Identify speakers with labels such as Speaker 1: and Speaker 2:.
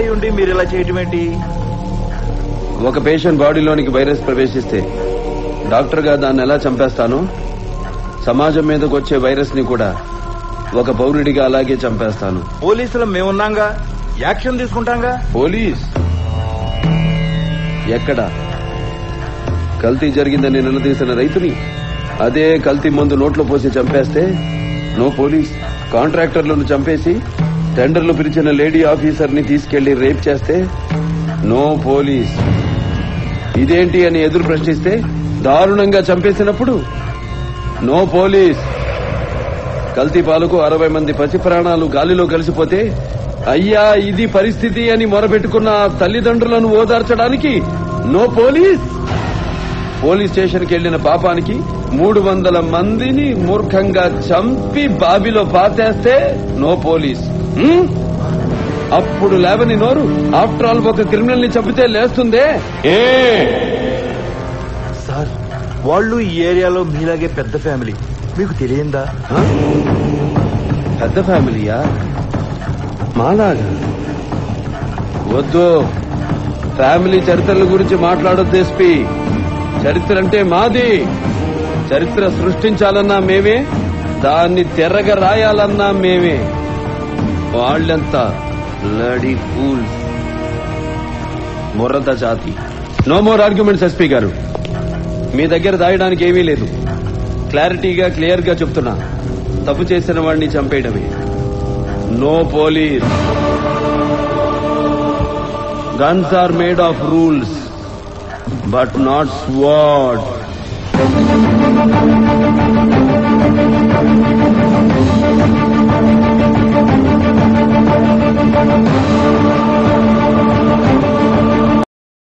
Speaker 1: వాడై ఉండి మీరు ఇలా చేయటం ఏంటి?
Speaker 2: ఒక పేషెంట్ బాడీలోనికి వైరస్ ప్రవేశిస్తే డాక్టర్ గా దాన్ని ఎలా చంపేస్తానో సమాజం మీదకి వచ్చే వైరస్ ని కూడా ఒక పౌరుడిగా అలాగే చంపేస్తాను.
Speaker 1: పోలీసులు మేమున్నాంగా, యాక్షన్ తీసుకుంటాంగా.
Speaker 2: పోలీస్ ఎక్కడ? కల్తీ జరిగిందని నిలదీసిన రైతుని అదే కల్తీ మందు నోట్లో పోసి చంపేస్తే నో పోలీస్. కాంట్రాక్టర్లను చంపేసి టెండర్లు పిలిచిన లేడీ ఆఫీసర్ ని తీసుకెళ్లి రేప్ చేస్తే నో పోలీస్. ఇదేంటి అని ఎదురు ప్రశ్నిస్తే దారుణంగా చంపేసినప్పుడు నో పోలీస్. కల్తీ పాలకు 60 మంది పసి ప్రాణాలు గాలిలో కలిసిపోతే అయ్యా ఇది పరిస్థితి అని మొరబెట్టుకున్న తల్లిదండ్రులను ఓదార్చడానికి నో పోలీస్. పోలీస్ స్టేషన్ కి వెళ్లిన పాపానికి 300 మందిని మూర్ఖంగా చంపి బావిలో పాతేస్తే నో పోలీస్. అప్పుడు లేవని నోరు ఆఫ్టర్ ఆల్ ఒక క్రిమినల్ ని చంపితే లేస్తుందే.
Speaker 1: సార్, వాళ్ళు ఈ ఏరియాలో మీలాగే పెద్ద ఫ్యామిలీ, మీకు తెలియందా?
Speaker 2: పెద్ద ఫ్యామిలీయా? మాలాగా? వద్దు, ఫ్యామిలీ చరిత్రల గురించి మాట్లాడొద్దు ఎస్పీ. చరిత్ర అంటే మాది. చరిత్ర సృష్టించాలన్నా మేమే, దాన్ని తెరగ రాయాలన్నా మేమే. వాళ్ళంతా బ్లడీ ఫూల్స్, ముర్రత జాతి. నో మోర్ ఆర్గ్యుమెంట్స్ ఎస్పీ గారు. మీ దగ్గర దాయడానికి ఏమీ లేదు. క్లారిటీగా క్లియర్ గా చెప్తున్నా, తప్పు చేసిన వాడిని చంపేయడమే. No police. Guns are made of rules but not sword.